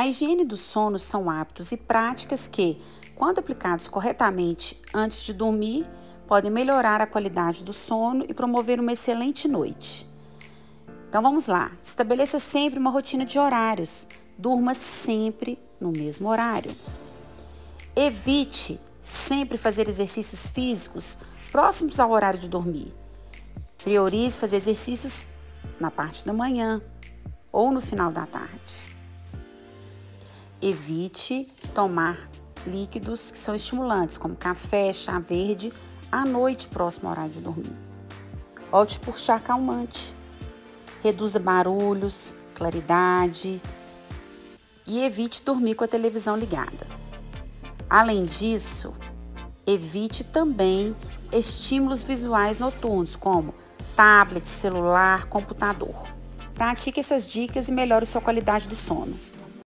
A higiene do sono são hábitos e práticas que, quando aplicados corretamente antes de dormir, podem melhorar a qualidade do sono e promover uma excelente noite. Então vamos lá, estabeleça sempre uma rotina de horários, durma sempre no mesmo horário. Evite sempre fazer exercícios físicos próximos ao horário de dormir. Priorize fazer exercícios na parte da manhã ou no final da tarde. Evite tomar líquidos que são estimulantes, como café, chá verde, à noite próximo ao horário de dormir. Opte por chá calmante. Reduza barulhos, claridade e evite dormir com a televisão ligada. Além disso, evite também estímulos visuais noturnos, como tablet, celular, computador. Pratique essas dicas e melhore sua qualidade do sono.